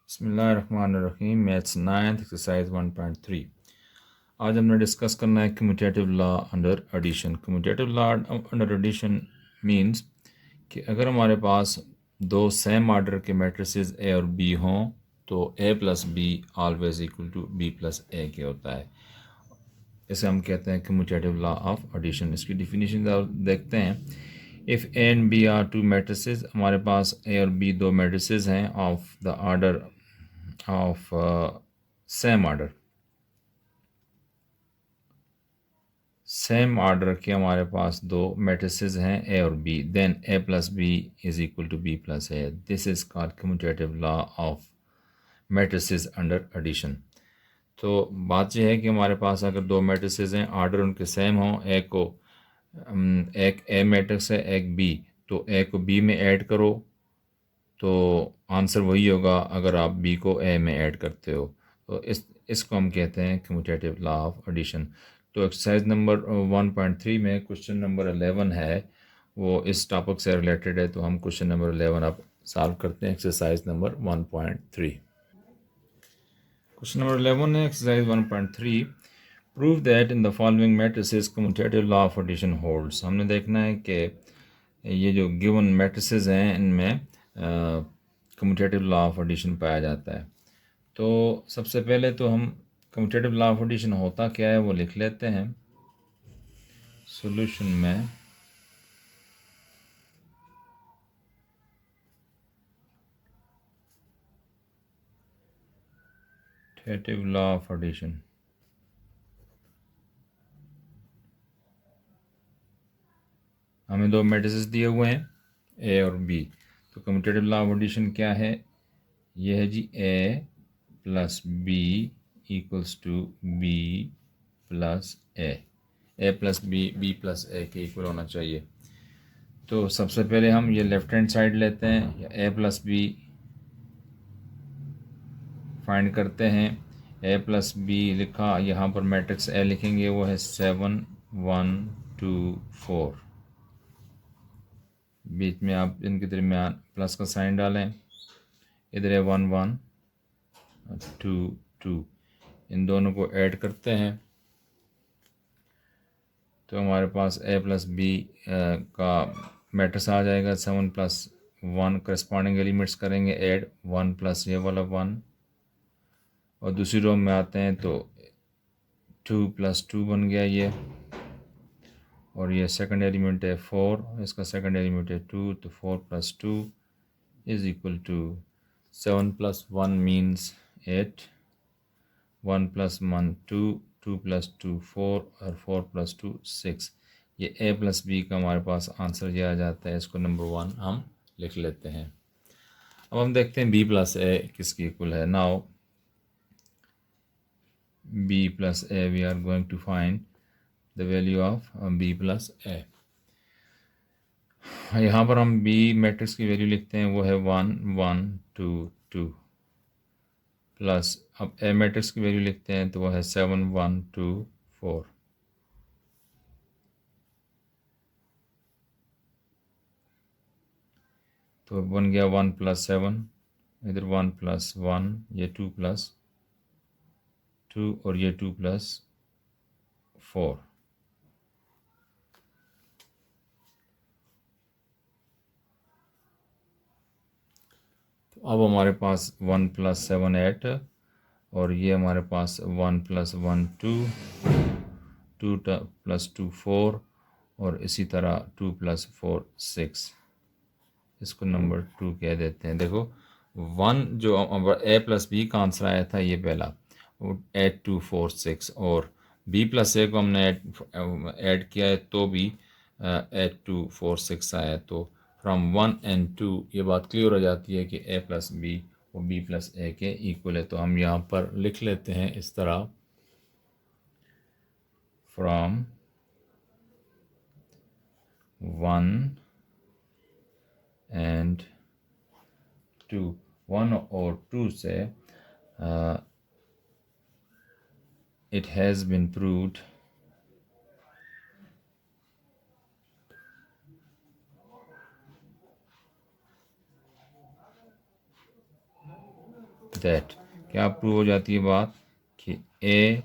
बिस्मिल्लाहिर्रहमानिर्रहीम। Maths 9th exercise 1.3। आज हमने डिस्कस करना है commutative law under addition. Commutative law under addition means कि अगर हमारे पास दो सेम आर्डर के मैट्रिसेस ए और बी हों तो a plus b always equal to B plus a के होता है। इसे हम कहते हैं कम्यूटेटिव लॉ ऑफ एडिशन। इसकी डिफिनीशन देखते हैं। If a and b are two matrices, हमारे पास ए और बी दो मैट्रिसेस हैं of the order of same order के हमारे पास दो मैट्रिसेस हैं ए और B, then A plus B is equal to B plus A. This is called commutative law of matrices under addition. तो बात यह है कि हमारे पास अगर दो मैट्रिसेस हैं, आर्डर उनके सेम हों, एक ए मैट्रिक्स है एक बी, तो ए को बी में ऐड करो तो आंसर वही होगा अगर आप बी को ए में ऐड करते हो। तो इसको हम कहते हैं कम्यूटेटिव लॉ ऑफ एडिशन। तो एक्सरसाइज नंबर 1.3 में क्वेश्चन नंबर 11 है, वो इस टॉपिक से रिलेटेड है। तो हम क्वेश्चन नंबर 11 अब सॉल्व करते हैं एक्सरसाइज नंबर 1.3। क्वेश्चन नंबर 11 है exercise 1.3। Prove that in the following matrices commutative law of addition holds. हमने देखना है कि ये जो गिवन मैट्रिसेस हैं इनमें कम्यूटेटिव लॉ ऑफ एडिशन पाया जाता है। तो सबसे पहले तो हम कम्यूटेटिव लॉ ऑफ एडिशन होता क्या है वो लिख लेते हैं। सॉल्यूशन में कम्यूटेटिव लॉ ऑफ एडिशन, हमें दो मैट्रिसेस दिए हुए हैं ए और बी। तो कम्यूटेटिव लॉ ऑफ एडिशन क्या है? ये है जी a plus b equals to B plus a plus B plus a के इक्वल होना चाहिए। तो सबसे पहले हम ये लेफ्ट हैंड साइड लेते हैं, या ए प्लस बी फाइंड करते हैं। ए प्लस बी लिखा, यहाँ पर मैट्रिक्स ए लिखेंगे, वो है 7 1 2 4। बीच में आप इनके दरमियान प्लस का साइन डालें, इधर है 1 1 2 2। इन दोनों को ऐड करते हैं तो हमारे पास ए प्लस बी का मैट्रिक्स आ जाएगा। 7 प्लस 1 करस्पॉन्डिंग एलिमेंट्स करेंगे ऐड, 1 प्लस ये वाला 1, और दूसरी रो में आते हैं तो 2 प्लस 2 बन गया ये, और ये सेकंड एलिमेंट है 4, इसका सेकंड एलिमेंट है 2, तो 4 plus 2 is equal to 7 plus 1 means 8, 1 plus 1 2, 2 plus 2 4, और 4 प्लस 2 6। ये ए प्लस बी का हमारे पास आंसर ये आ जाता है। इसको नंबर 1 हम लिख लेते हैं। अब हम देखते हैं बी प्लस ए किसकी इक्वल है। Now b plus a, we are going to find the value of b plus a. यहाँ पर हम बी मैट्रिक्स की वैल्यू लिखते हैं, वो है 1 1 2 2, प्लस अब ए मैट्रिक्स की वैल्यू लिखते हैं तो वो है 7 1 2 4। तो बन गया 1 प्लस 7, इधर 1 प्लस 1, ये 2 प्लस 2, और ये 2 प्लस 4। तो अब हमारे पास 1 प्लस 7 8, और ये हमारे पास 1 प्लस 1 2, 2 प्लस 2 4, और इसी तरह 2 प्लस 4 6। इसको नंबर 2 कह देते हैं। देखो 1 जो ए प्लस बी का आंसर आया था ये पहला, 8 2 4 6, और बी प्लस ए को हमने ऐड किया है तो भी 8 2 4 6 आया। तो फ्रॉम 1 एंड 2 ये बात क्लियर हो जाती है कि ए प्लस बी वो बी प्लस ए के इक्वल है। तो हम यहाँ पर लिख लेते हैं इस तरह, फ्रॉम 1 एंड 2, 1 और 2 से it has been proved that क्या प्रूव हो जाती है बात कि ए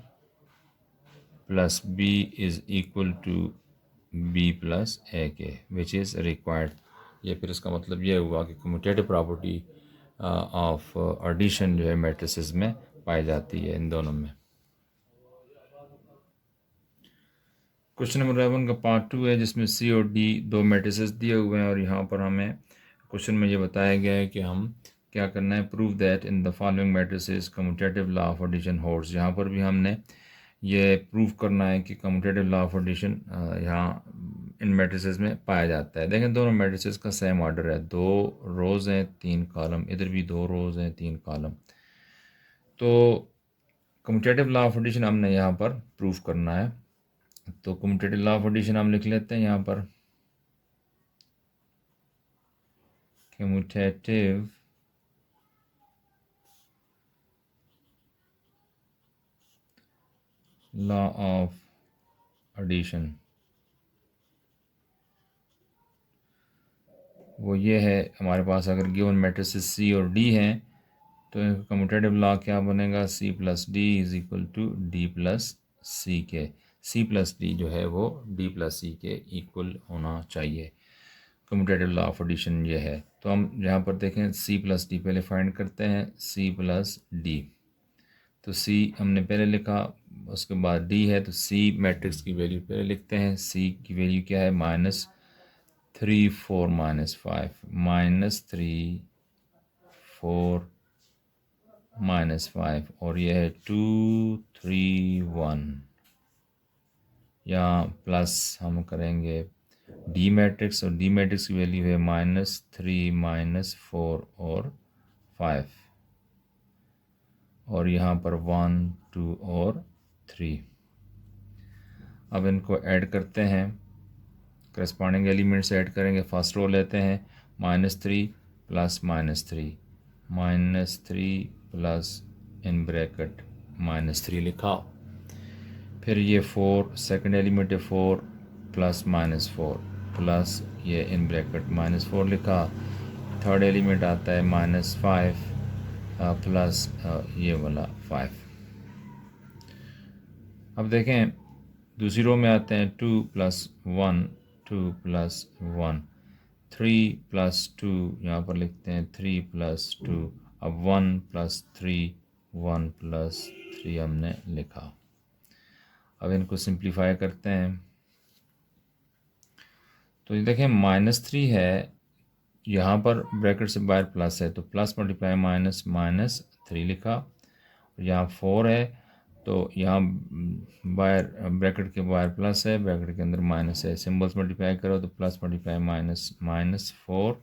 plus b is equal to B plus a के विच इज़ रिक्वायर्ड। ये फिर इसका मतलब ये हुआ कि कम्यूटेटिव प्रॉपर्टी ऑफ एडिशन जो है मैट्रिसेस में पाई जाती है इन दोनों में। क्वेश्चन नंबर 11 का पार्ट 2 है जिसमें सी और डी दो मैट्रिसेस दिए हुए हैं और यहाँ पर हमें क्वेश्चन में ये बताया गया है कि हम क्या करना है, prove that in the following matrices commutative law of addition holds. यहाँ पर भी हमने ये प्रूव करना है कि कम्यूटेटिव लॉ ऑफ एडिशन यहाँ इन मैट्रिसेस में पाया जाता है। देखें दोनों मैट्रिसेस का सेम ऑर्डर है, 2 रोज़ हैं 3 कॉलम, इधर भी 2 रोज़ हैं 3 कॉलम। तो कम्यूटेटिव लॉ ऑफ एडिशन हमने यहाँ पर प्रूव करना है। तो कम्यूटेटिव लॉ ऑफ एडिशन हम लिख लेते हैं यहाँ पर, कम्यूटेटिव लॉ ऑफ एडिशन वो ये है, हमारे पास अगर गिवन मैट्रिसेस सी और डी हैं तो कम्यूटेटिव लॉ क्या बनेगा, c plus d is equal to d plus सी के। सी प्लस डी जो है वो डी प्लस सी के इक्वल होना चाहिए। कम्यूटेटिव लॉ ऑफ एडिशन ये है। तो हम यहाँ पर देखें सी प्लस डी पहले फाइंड करते हैं, सी प्लस डी। तो सी हमने पहले लिखा, उसके बाद डी है तो सी मैट्रिक्स की वैल्यू पहले लिखते हैं। सी की वैल्यू क्या है, -3 4 -5, -3 4 -5 और यह है 2 3 1। यहाँ प्लस हम करेंगे डी मैट्रिक्स और डी मैट्रिक्स की वैल्यू है -3 -4 और 5 और यहाँ पर 1 2 और 3। अब इनको ऐड करते हैं, करस्पॉन्डिंग एलिमेंट्स ऐड करेंगे। फर्स्ट रो लेते हैं, -3 प्लस -3 -3 प्लस इन ब्रैकेट -3 लिखा। फिर ये 4 सेकंड एलिमेंट है, 4 प्लस -4 प्लस ये इन ब्रैकेट -4 लिखा। थर्ड एलिमेंट आता है -5 प्लस ये वाला 5। अब देखें दूसरी रो में आते हैं, 2 + 1 2 + 1 3 + 2, यहाँ पर लिखते हैं 3 + 2। अब 1 + 3 1 + 3 हमने लिखा। अब इनको सिंप्लीफाई करते हैं तो ये देखें -3 है, यहाँ पर ब्रैकेट से बाहर प्लस है तो प्लस मल्टीप्लाई माइनस -3 लिखा। यहाँ 4 है तो यहाँ बाहर ब्रैकेट के बाहर प्लस है, ब्रैकेट के अंदर माइनस है। सिंबल्स मल्टीप्लाई करो तो प्लस मल्टीप्लाई -4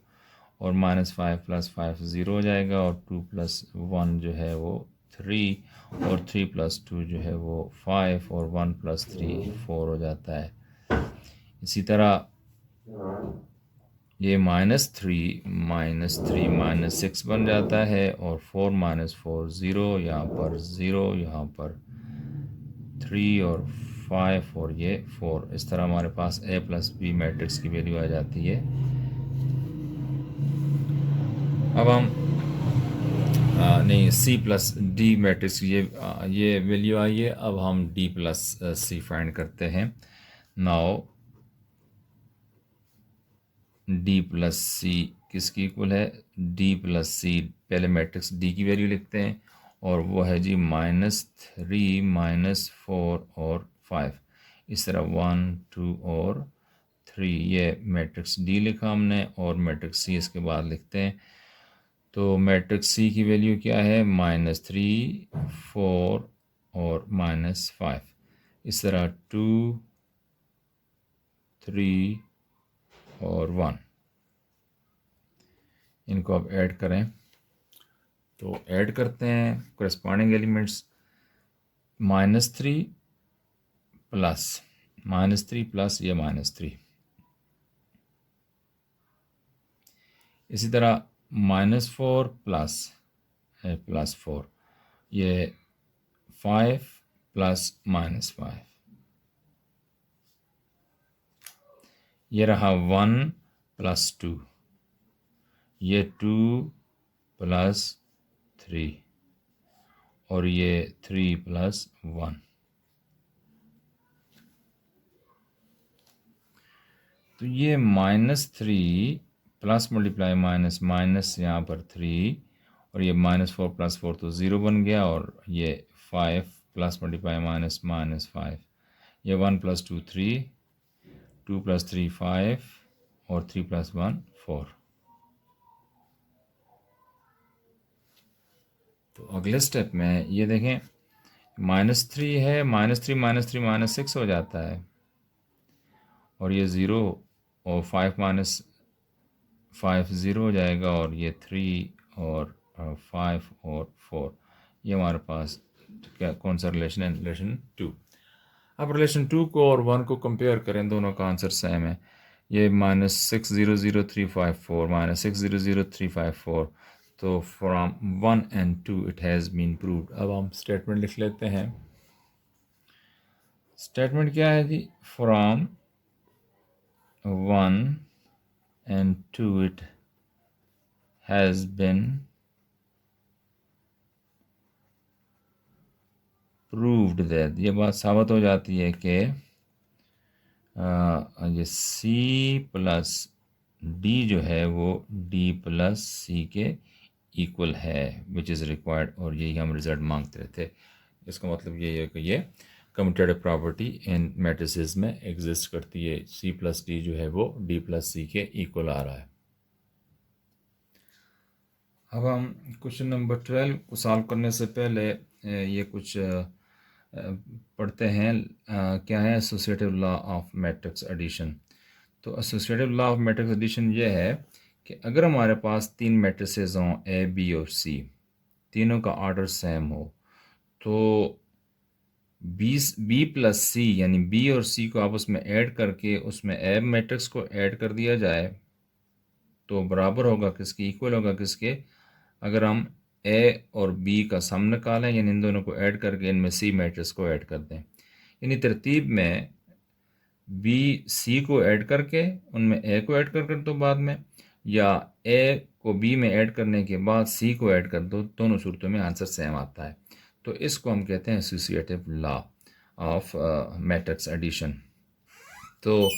और -5 + 5 0 हो जाएगा और 2 + 1 जो है वो 3 और 3 + 2 जो है वो 5 और 1 + 3 4 हो जाता है। इसी तरह ये -3 -6 बन जाता है और 4 - 4 0, यहाँ पर 0, यहाँ पर 3 और 5 और ये 4। इस तरह हमारे पास a + b मैट्रिक्स की वैल्यू आ जाती है। अब हम नहीं c + d मैट्रिक्स ये वैल्यू आई है। अब हम d + c फाइंड करते हैं। नाउ d + c किसकी इक्वल है, d + c। पहले मैट्रिक्स d की वैल्यू लिखते हैं और वो है जी -3 -4 और 5। इस तरह 1 2 और 3 ये मैट्रिक्स d लिखा हमने और मैट्रिक्स c इसके बाद लिखते हैं। तो मैट्रिक्स c की वैल्यू क्या है, -3 4 और -5। इस तरह 2 3 और 1 इनको अब ऐड करें तो ऐड करते हैं करस्पॉन्डिंग एलिमेंट्स, -3 प्लस ये -3। इसी तरह -4 प्लस 4 ये 5 प्लस -5। ये रहा 1 + 2, ये 2 + 3 और ये 3 प्लस 1। तो ये -3 प्लस मल्टीप्लाई माइनस माइनस यहाँ पर 3 और ये -4 प्लस 4 तो 0 बन गया, और ये 5 प्लस मल्टीप्लाई माइनस माइनस 5, ये 1 प्लस 2 3, 2 प्लस 3 5 और 3 प्लस 1 4। तो अगले स्टेप में ये देखें -3 है, -3 -3 -6 हो जाता है, और ये 0 और 5 माइनस 5 0 हो जाएगा, और ये 3 और 5 और 4, ये हमारे पास क्या कौन सा रिलेशन है? रिलेशन 2। अब रिलेशन 2 को और 1 को कंपेयर करें, दोनों का आंसर सेम है। ये -600,354 -600,354, तो from 1 and 2 it has been proved. अब हम स्टेटमेंट लिख लेते हैं। स्टेटमेंट क्या है जी? From 1 and 2 it has been proved that, ये बात साबित हो जाती है कि ये C प्लस D जो है वो D प्लस C के इक्वल है, विच इज़ रिक्वायर्ड, और यही हम रिजल्ट मांगते थे। इसका मतलब ये है कि ये कम्यूटेटिव प्रॉपर्टी इन मैट्रिसेस में एग्जिस्ट करती है। C प्लस D जो है वो D प्लस C के इक्वल आ रहा है। अब हम क्वेश्चन नंबर 12 को सॉल्व करने से पहले ये कुछ पढ़ते हैं। क्या है associative law of matrix addition? तो associative law of matrix addition ये है कि अगर हमारे पास 3 मैट्रिसेस हों ए बी और सी, तीनों का ऑर्डर सेम हो, तो बी प्लस सी यानी बी और सी को आपस में ऐड करके उसमें ए मैट्रिक्स को ऐड कर दिया जाए तो बराबर होगा किसके? इक्वल होगा किसके? अगर हम ए और बी का सम निकालें, यानी इन दोनों को ऐड करके इनमें सी मैट्रिक्स को ऐड कर दें, यानी तरतीब में बी सी को ऐड करके उनमें ए को ऐड कर दो बाद में, या ए को बी में ऐड करने के बाद सी को ऐड कर दो, दोनों सूरतों में आंसर सेम आता है। तो इसको हम कहते हैं associative law of matrix addition. तो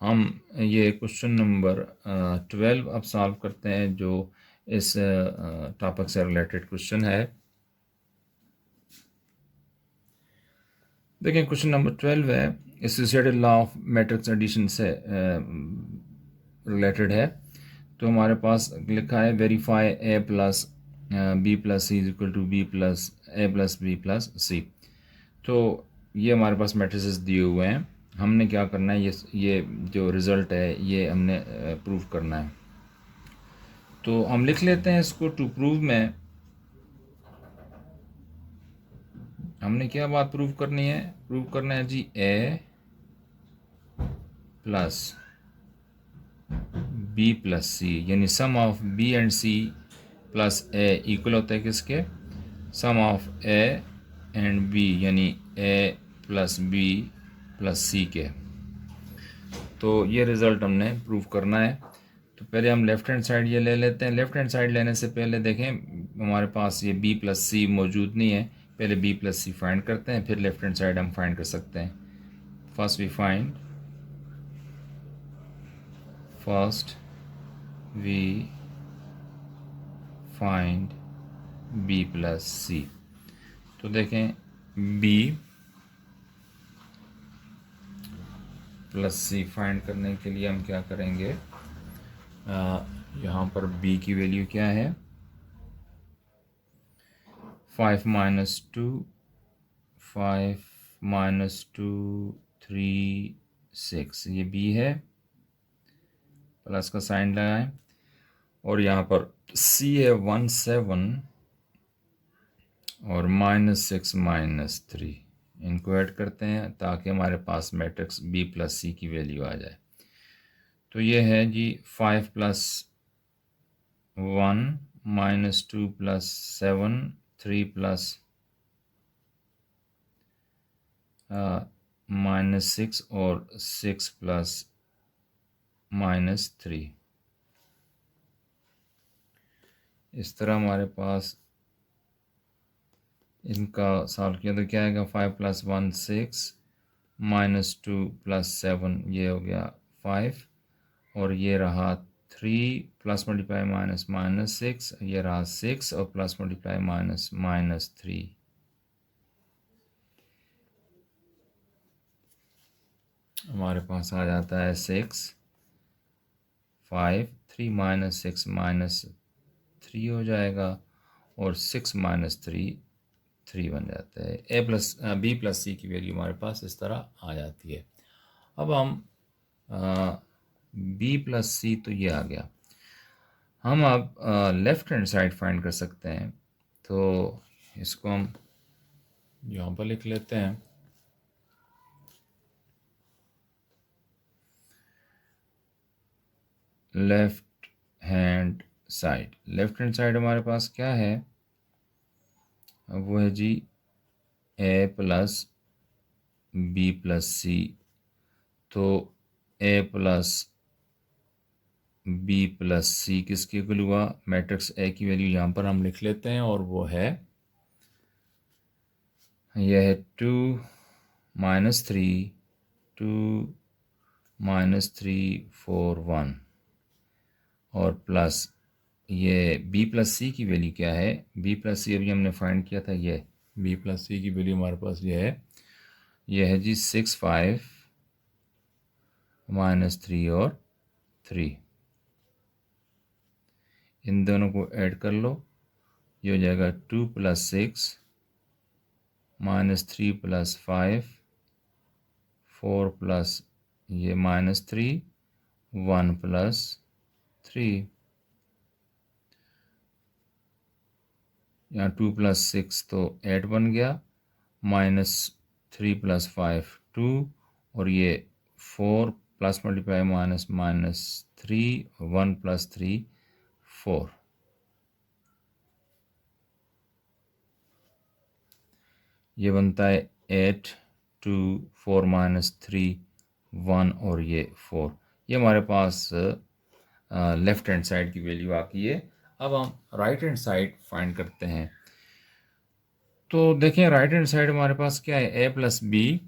हम ये क्वेश्चन नंबर 12 अब सॉल्व करते हैं, जो इस टॉपिक से रिलेटेड क्वेश्चन है। देखिए क्वेश्चन नंबर 12 है, associated law of matrix addition से रिलेटेड है। तो हमारे पास लिखा है verify a plus B plus c is equal to B plus a plus B plus सी। तो ये हमारे पास मैट्रिसेस दिए हुए हैं, हमने क्या करना है, ये जो रिज़ल्ट है ये हमने प्रूव करना है। तो हम लिख लेते हैं इसको। टू प्रूव में हमने क्या बात प्रूव करनी है? प्रूव करना है जी ए प्लस बी प्लस सी, यानी sum of b and c plus a equal होता है किसके? Sum of a and b, यानी ए प्लस बी प्लस सी के। तो ये रिज़ल्ट हमने प्रूव करना है। तो पहले हम लेफ़्ट हैंड साइड ये ले लेते हैं। लेफ़्ट हैंड साइड लेने से पहले देखें हमारे पास ये बी प्लस सी मौजूद नहीं है, पहले बी प्लस सी फाइंड करते हैं, फिर लेफ़्ट हैंड साइड हम फाइंड कर सकते हैं। First we find B plus सी। तो देखें बी प्लस सी फाइंड करने के लिए हम क्या करेंगे, यहाँ पर b की वैल्यू क्या है? 5 माइनस 2 3 6, ये b है। प्लस का साइन लगाएं, और यहाँ पर c है 1 7 और -6 -3, इनको ऐड करते हैं ताकि हमारे पास मैट्रिक्स b प्लस सी की वैल्यू आ जाए। तो ये है जी 5 प्लस 1 -2 प्लस 7 3 प्लस -6 और 6 प्लस -3। इस तरह हमारे पास इनका सॉल्व किया तो क्या आएगा, 5 + 1 6 -2 + 7 ये हो गया 5 और ये रहा 3 प्लस मल्टीप्लाई माइनस -6 ये रहा 6 और प्लस मल्टीप्लाई -3 हमारे पास आ जाता है 6 5 3 -6 -3 हो जाएगा और 6 -3 3 बन जाता है। बी प्लस सी की वैल्यू हमारे पास इस तरह आ जाती है। अब हम बी प्लस सी तो ये आ गया, हम अब लेफ़्ट हैंड साइड फाइंड कर सकते हैं। तो इसको हम यहाँ पर लिख लेते हैं। लेफ़्ट हैंड साइड हमारे पास क्या है, वो है जी ए प्लस बी प्लस सी। तो ए प्लस बी प्लस सी किसके इक्वल हुआ, मैट्रिक्स ए की वैल्यू यहाँ पर हम लिख लेते हैं और वो है, यह है 2 -3 2 -3 4 1 और प्लस ये बी प्लस सी की वैल्यू क्या है, बी प्लस सी अभी हमने फाइंड किया था, ये बी प्लस सी की वैल्यू हमारे पास ये है जी 6 5 -3 और 3। इन दोनों को ऐड कर लो, ये हो जाएगा 2 + 6 -3 + 5 4 प्लस ये -3 1 + 3, यहाँ 2 + 6 तो 8 बन गया, -3 + 5 2 और ये 4 प्लस मल्टीप्लाई -3 1 + 3 4, ये बनता है 8 2 4 -3 1 और ये 4। ये हमारे पास लेफ़्ट हैंड साइड की वैल्यू आ गई है। अब हम राइट हैंड साइड फाइंड करते हैं। तो देखें राइट हैंड साइड हमारे पास क्या है, ए प्लस बी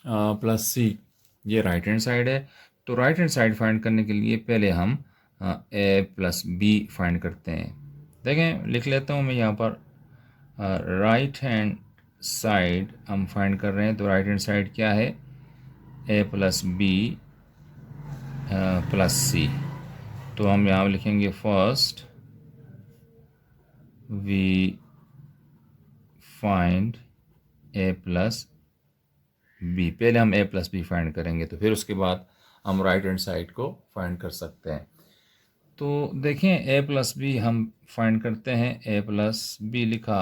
प्लस सी, ये राइट हैंड साइड है। तो राइट हैंड साइड फाइंड करने के लिए पहले हम ए प्लस बी फाइंड करते हैं। देखें लिख लेता हूँ मैं यहाँ पर, राइट हैंड साइड हम फाइंड कर रहे हैं। तो राइट हैंड साइड क्या है, ए प्लस बी प्लस सी। तो हम यहाँ लिखेंगे first we find A plus B, पहले हम ए प्लस बी फाइंड करेंगे तो फिर उसके बाद हम राइट हैंड साइड को फाइंड कर सकते हैं। तो देखें ए प्लस बी हम फाइंड करते हैं, ए प्लस बी लिखा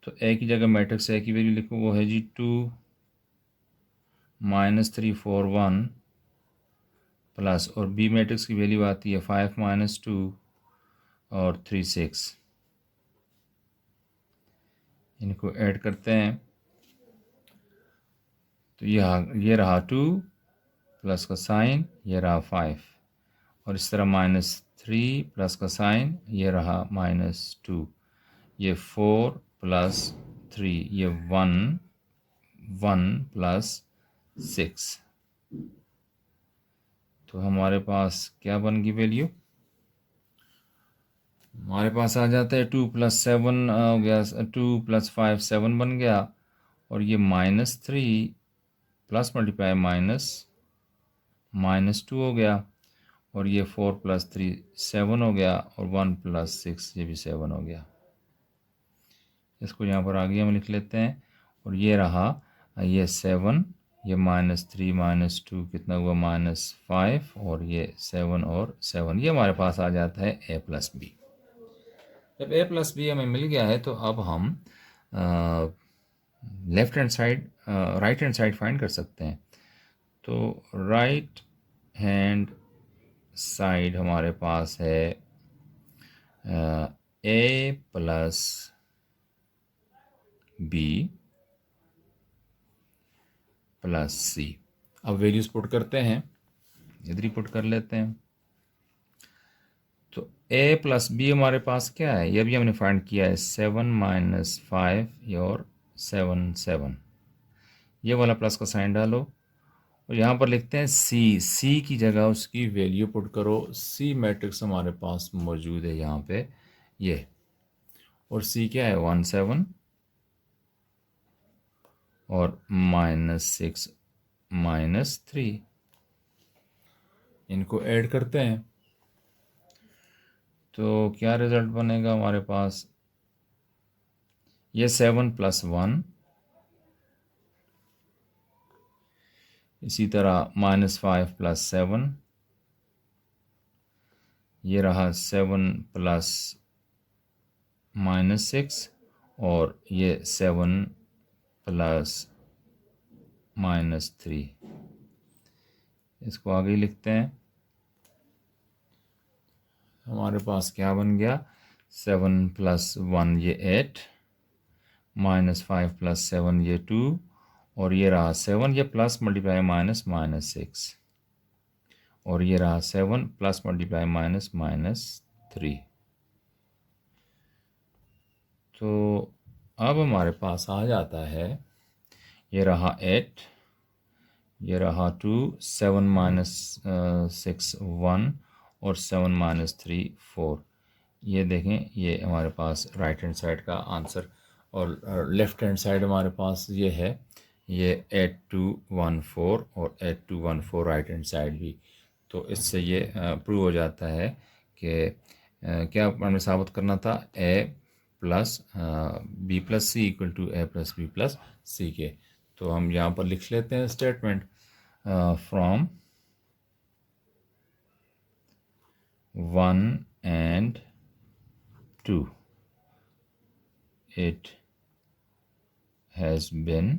तो ए की जगह मैट्रिक्स ए की वैल्यू लिखो, वो है जी 2 -3 4 1 प्लस और बी मैट्रिक्स की वैल्यू आती है 5 -2 और 3 6। इनको ऐड करते हैं तो ये रहा 2 प्लस का साइन, ये रहा 5 और इस तरह -3 प्लस का साइन, ये रहा -2, ये 4 + 3, ये 1 1 + 6। तो हमारे पास क्या बन गई वैल्यू, हमारे पास आ जाता है 2 + 7 हो गया, 2 + 5 7 बन गया और ये -3 प्लस मल्टीप्लाई -2 हो गया और ये 4 + 3 7 हो गया और 1 + 6 ये भी 7 हो गया। इसको यहाँ पर आगे हम लिख लेते हैं और ये रहा ये 7, ये -3 -2 कितना हुआ -5 और ये 7 और 7, ये हमारे पास आ जाता है ए प्लस बी। जब ए प्लस बी हमें मिल गया है तो अब हम left hand side right hand side find कर सकते हैं। तो राइट हैंड साइड हमारे पास है ए प्लस बी प्लस सी। अब वैल्यूज पुट करते हैं, इधर ही पुट कर लेते हैं। तो ए प्लस बी हमारे पास क्या है, ये भी हमने फाइंड किया है 7 माइनस 5 और 7 7। ये वाला प्लस का साइन डालो और यहाँ पर लिखते हैं सी की जगह उसकी वैल्यू पुट करो। सी मैट्रिक्स हमारे पास मौजूद है यहाँ पे ये, और सी क्या है 1 7 और -6 -3। इनको ऐड करते हैं तो क्या रिज़ल्ट बनेगा हमारे पास, ये 7 + 1, इसी तरह -5 + 7, ये रहा 7 + -6 और ये 7 + -3। इसको आगे लिखते हैं, हमारे पास क्या बन गया 7 + 1 ये 8, -5 + 7 ये 2, और ये रहा 7 ये प्लस मल्टीप्लाई माइनस -6, और ये रहा 7 प्लस मल्टीप्लाई -3। तो अब हमारे पास आ जाता है, ये रहा 8, ये रहा 2, 7 - 6 1 और 7 - 3 4। ये देखें, ये हमारे पास राइट हैंड साइड का आंसर, और लेफ़्ट हैंड साइड हमारे पास ये है, ये 8214 और 8214 राइट हैंड साइड भी। तो इससे ये प्रूव हो जाता है कि क्या हमें साबित करना था, A plus B plus C equal to A plus B plus सी के। तो हम यहाँ पर लिख लेते हैं statement, from 1 and 2 it has been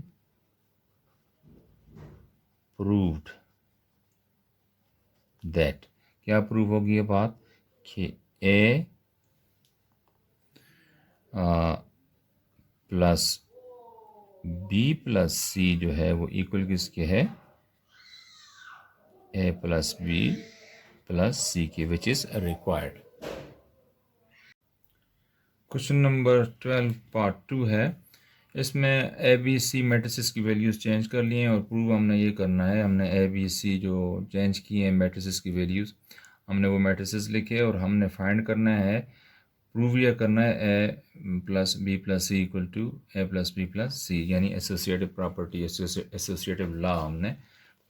proved that, क्या प्रूव होगी ये बात कि ए प्लस बी प्लस सी जो है वो इक्वल किसके है, ए प्लस बी प्लस सी के, which is required. Question number 12 part 2 है। इसमें ए बी सी मैट्रिसेस की वैल्यूज़ चेंज कर लिए हैं और प्रूव हमने ये करना है। हमने ए बी सी जो चेंज किए हैं मैट्रिसेस की वैल्यूज़, हमने वो मैट्रिसेस लिखे और हमने फाइंड करना है, प्रूव यह करना है A plus B plus C equal to A plus B plus सी, यानी एसोसिएटिव प्रॉपर्टी, एसोसिएटिव लॉ हमने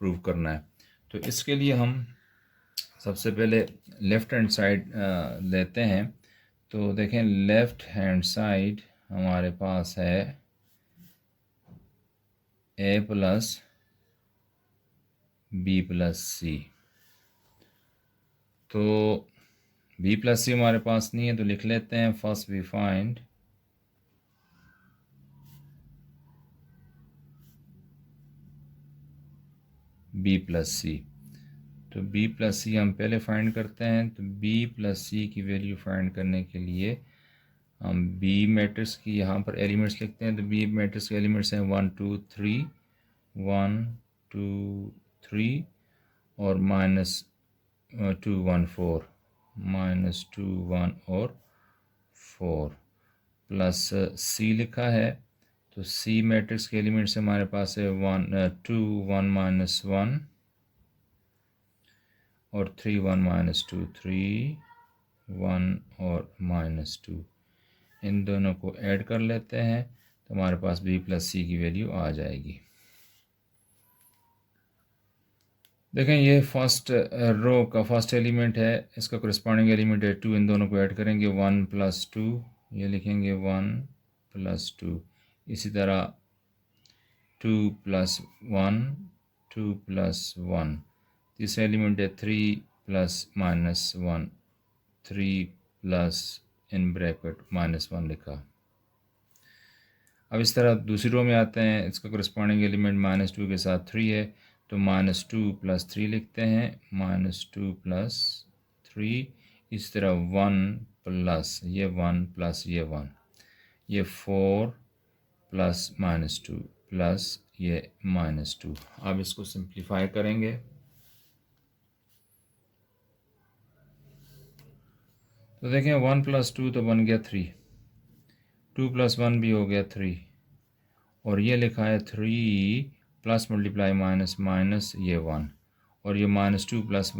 प्रूव करना है। तो इसके लिए हम सबसे पहले लेफ़्ट हैंड साइड लेते हैं। तो देखें, लेफ़्ट हैंड साइड हमारे पास है ए प्लस बी प्लस सी। तो बी प्लस सी हमारे पास नहीं है तो लिख लेते हैं, first we find B plus सी। तो बी प्लस सी हम पहले फाइंड करते हैं। तो बी प्लस सी की वैल्यू फाइंड करने के लिए हम बी मैट्रिक्स की यहाँ पर एलिमेंट्स लिखते हैं। तो बी मैट्रिक्स के एलिमेंट्स हैं 1 2 3, 1 2 3 और -2 1 4, -2 1 और 4 प्लस सी लिखा है। तो सी मैट्रिक्स के एलिमेंट्स हमारे पास है 1 2 1 -1 और 3 1 -2 3 1 और -2। इन दोनों को ऐड कर लेते हैं तो हमारे पास बी प्लस सी की वैल्यू आ जाएगी। देखें, ये फर्स्ट रो का फर्स्ट एलिमेंट है, इसका करस्पॉन्डिंग एलिमेंट है 2। इन दोनों को ऐड करेंगे 1 + 2, ये लिखेंगे 1 + 2। इसी तरह 2 + 1 2 + 1। तीसरा एलिमेंट है 3 + -1 3 प्लस इन ब्रैकेट -1 लिखा। अब इस तरह दूसरी रो में आते हैं, इसका करस्पॉन्डिंग एलिमेंट -2 के साथ 3 है तो -2 + 3 लिखते हैं, -2 + 3। इस तरह 1 प्लस ये 1 प्लस ये 1, ये 4 प्लस -2 प्लस ये -2। अब इसको सिंप्लीफाई करेंगे तो देखें 1 + 2 तो बन गया 3, 2 + 1 भी हो गया 3, और ये लिखा है 3 प्लस मल्टीप्लाई माइनस माइनस ये 1, और ये -2 +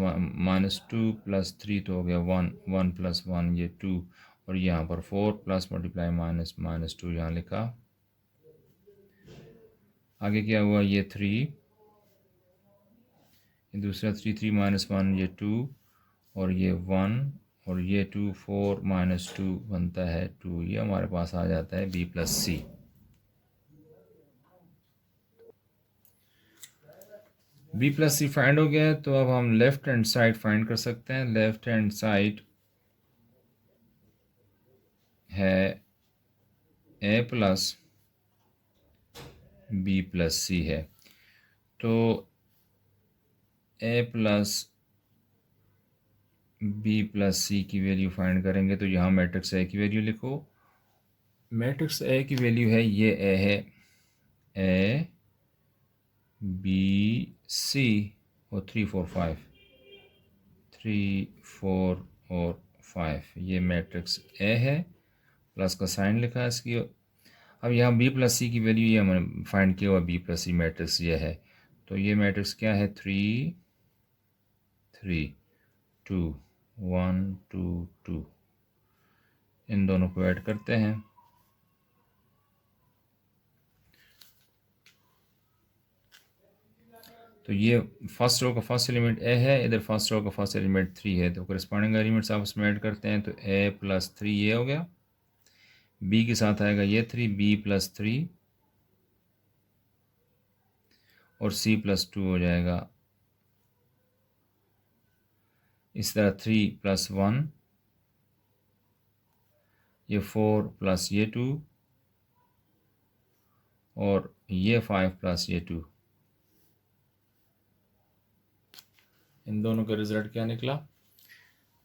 3 तो हो गया 1, 1 + 1 ये 2, और यहाँ पर 4 प्लस मल्टीप्लाई माइनस माइनस 2 यहाँ लिखा। आगे क्या हुआ, ये 3, ये दूसरा 3, 3 - 1 ये 2, और ये 1, और ये 2, 4 - 2 बनता है 2। ये हमारे पास आ जाता है B + C। B + C find हो गया है, तो अब हम लेफ्ट हैंड साइड फाइंड कर सकते हैं। लेफ्ट हैंड साइड है A + B + C है, तो A + B + C की वैल्यू फाइंड करेंगे। तो यहाँ मैट्रिक्स A की वैल्यू लिखो। मैट्रिक्स A की वैल्यू है, ये A है, A B C और 3 4 5, 3 4 और 5, ये मैट्रिक्स A है। प्लस का साइन लिखा है इसकी। अब यहाँ B + C की वैल्यू ये हमने फाइंड किया हुआ, B + C मैट्रिक्स ये है। तो ये मैट्रिक्स क्या है, 3 3 2 1 2 2। इन दोनों को ऐड करते हैं। तो ये फर्स्ट रो का फर्स्ट एलिमेंट A है, इधर फर्स्ट रो का फर्स्ट एलिमेंट 3 है, तो करस्पॉन्डिंग एलिमेंट्स आपस में ऐड करते हैं। तो A + 3 ये हो गया, B के साथ आएगा ये 3, B + 3, और C + 2 हो जाएगा। इस तरह 3 + 1, ये 4 + ये 2, और ये 5 + ये 2। इन दोनों का रिजल्ट क्या निकला।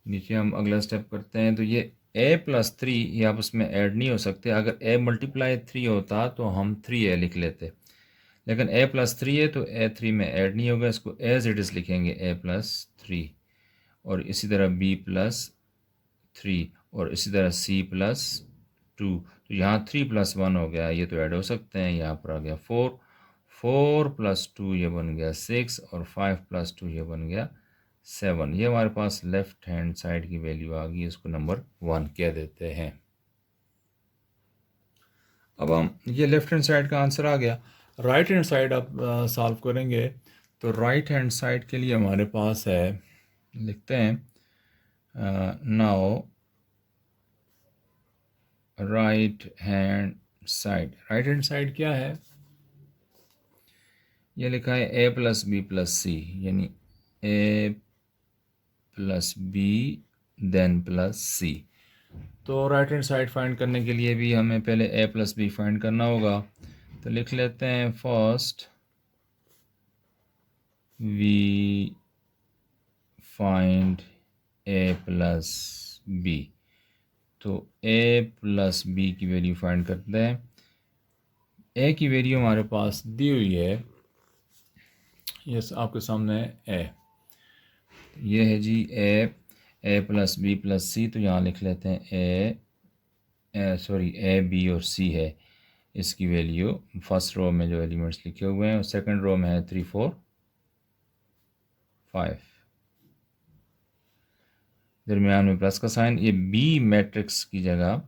नीचे हम अगला स्टेप करते हैं। तो ये A + 3 ये आपस में ऐड नहीं हो सकते। अगर A × 3 होता तो हम 3A लिख लेते, लेकिन A + 3 है तो A 3 में ऐड नहीं होगा, इसको एज इट इज़ लिखेंगे A + 3। और इसी तरह B + 3, और इसी तरह C + 2। तो यहाँ 3 + 1 हो गया, ये तो ऐड हो सकते हैं। यहाँ पर आ गया 4, 4 + 2 ये बन गया 6, और 5 + 2 ये बन गया 7। ये हमारे पास लेफ्ट हैंड साइड की वैल्यू आ गई, इसको नंबर 1 कह देते हैं। अब हम ये लेफ्ट हैंड साइड का आंसर आ गया। राइट हैंड साइड अब सॉल्व करेंगे। तो राइट हैंड साइड के लिए हमारे पास है, लिखते हैं now right hand side. Right hand side क्या है, ये लिखा है A + B + C, यानी A + B देन +C। तो राइट हैंड साइड फाइंड करने के लिए भी हमें पहले A + B फाइंड करना होगा। तो लिख लेते हैं first we find A + B। तो A + B की वैल्यू फाइंड करते हैं। A की वैल्यू हमारे पास दी हुई है, यस आपके सामने है A। ये है जी A + B + C। तो यहाँ लिख लेते हैं A B और C है, इसकी वैल्यू फर्स्ट रो में जो एलिमेंट्स लिखे हुए हैं, और सेकंड रो में है 3 4 5, दरमियान में प्लस का साइन। ये B मैट्रिक्स की जगह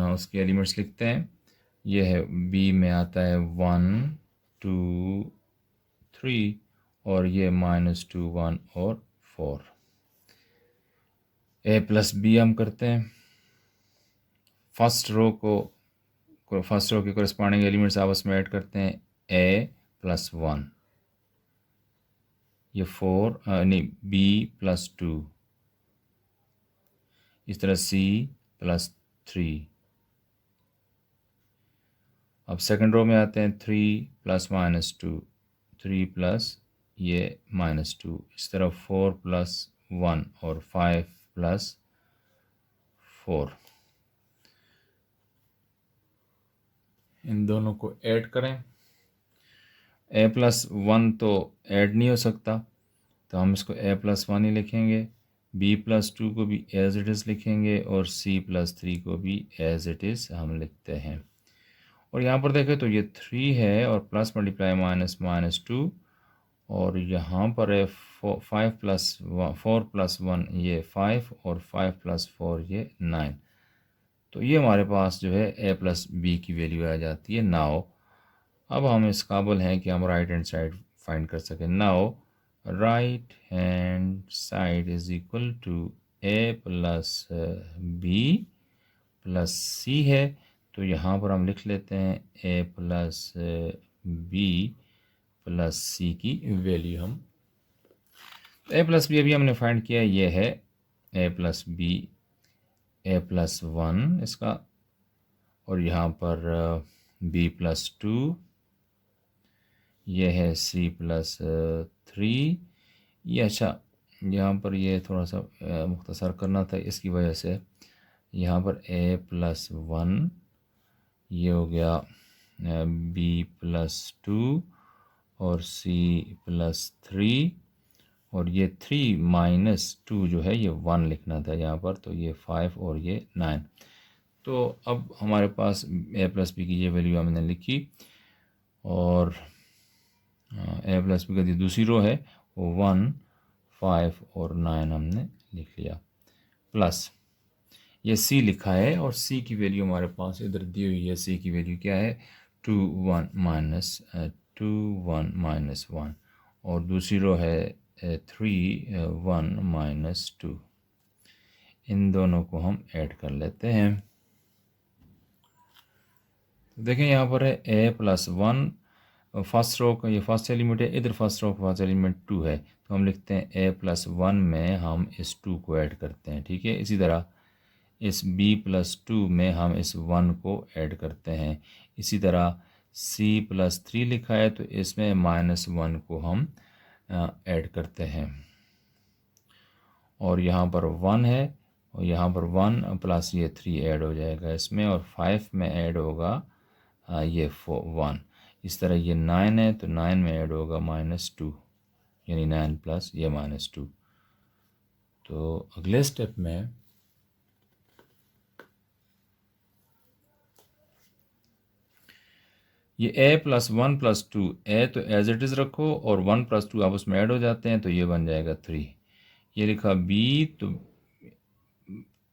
उसके एलिमेंट्स लिखते हैं। ये है B में आता है 1 2 3, और ये -2 1 और 4। A + B हम करते हैं। फर्स्ट रो के कोरस्पॉन्डिंग एलिमेंट्स आपस में ऐड करते हैं। A + 1, ये 4 नहीं B + 2, इस तरह C + 3। अब सेकंड रो में आते हैं 3 + -2, 3 प्लस ये -2, इस तरह 4 + 1 और 5 + 4। इन दोनों को ऐड करें। A + 1 तो ऐड नहीं हो सकता, तो हम इसको A + 1 ही लिखेंगे। b+2 को भी एज इट इज़ लिखेंगे और c+3 को भी एज इट इज़ हम लिखते हैं। और यहाँ पर देखें तो ये 3 है और प्लस मल्टीप्लाई माइनस -2, और यहाँ पर है 4+1 ये 5 और 5+4 ये 9। तो ये हमारे पास जो है a+b की वैल्यू आ जाती है। नाउ अब हम इस काबिल हैं कि हम राइट हैंड साइड फाइंड कर सकें। Now right hand side is equal to a+b+c है। तो यहाँ पर हम लिख लेते हैं a+b+c की वैल्यू हम a+b अभी हमने फाइंड किया, ये है a+b a+1 इसका, और यहाँ पर b+2 ये है c+3 ये। अच्छा, यहाँ पर ये थोड़ा सा मुख्तसर करना था, इसकी वजह से यहाँ पर a+1 ये हो गया b+2 और c+3, और ये 3 - 2 जो है ये 1 लिखना था यहाँ पर, तो ये 5 और ये 9। तो अब हमारे पास a+b की ये वैल्यू हमने लिखी, और a+b का जो दूसरी रो है वो 1, 5 और 9 हमने लिख लिया, प्लस ये c लिखा है, और c की वैल्यू हमारे पास इधर दी हुई है। c की वैल्यू क्या है 2 1 -1, और दूसरी रो है 3 1 -2। इन दोनों को हम ऐड कर लेते हैं। देखें यहाँ पर है a+1 फर्स्ट रो का ये फर्स्ट एलिमेंट है, इधर फर्स्ट रो का फर्स्ट एलिमेंट 2 है, तो हम लिखते हैं a+1 में हम इस 2 को ऐड करते हैं। ठीक है, इसी तरह इस b+2 में हम इस 1 को ऐड करते हैं। इसी तरह c+3 लिखा है तो इसमें -1 को हम ऐड करते हैं, और यहाँ पर 1 है, और यहाँ पर 1 प्लस ये 3 ऐड हो जाएगा इसमें, और 5 में ऐड होगा ये 1। इस तरह ये 9 है तो 9 में ऐड होगा -2, यानी 9 प्लस ये -2। तो अगले स्टेप में ये a+1+2, a तो एज इट इज़ रखो और 1+2 आपस में ऐड हो जाते हैं तो ये बन जाएगा 3। ये लिखा b तो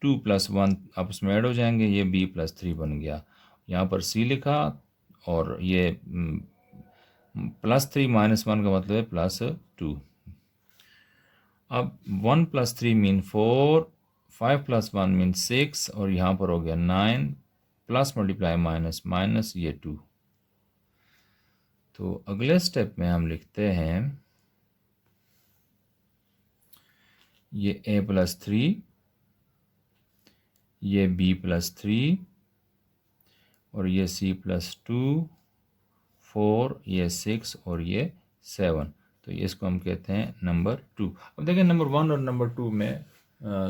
2+1 आपस में ऐड हो जाएंगे, ये b+3 बन गया। यहाँ पर c लिखा, और ये +3 -1 का मतलब है +2। अब 1 + 3 मीन 4, 5 + 1 मीन 6, और यहाँ पर हो गया 9 प्लस मल्टीप्लाई माइनस माइनस ये 2। तो अगले स्टेप में हम लिखते हैं ये a+3, ये b+3, और ये c+2, 4, ये 6 और ये 7। तो ये इसको हम कहते हैं नंबर 2। अब देखें नंबर 1 और नंबर 2 में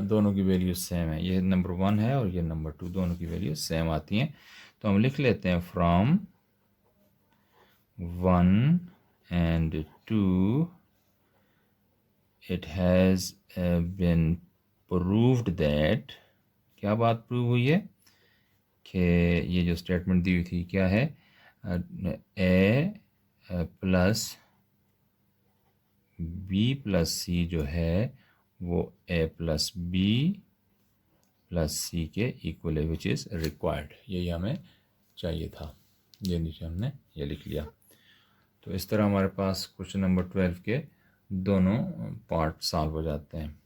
दोनों की वैल्यू सेम है। ये नंबर 1 है और ये नंबर 2, दोनों की वैल्यू सेम आती हैं। तो हम लिख लेते हैं from 1 and 2 it has been proved that, क्या बात प्रूव हुई है कि ये जो स्टेटमेंट दी हुई थी क्या है, a+b+c जो है वो a+b+c के इक्वल है, विच इज़ रिक्वायर्ड। यही हमें चाहिए था, ये नीचे हमने ये लिख लिया। तो इस तरह हमारे पास क्वेश्चन नंबर 12 के दोनों पार्ट सॉल्व हो जाते हैं।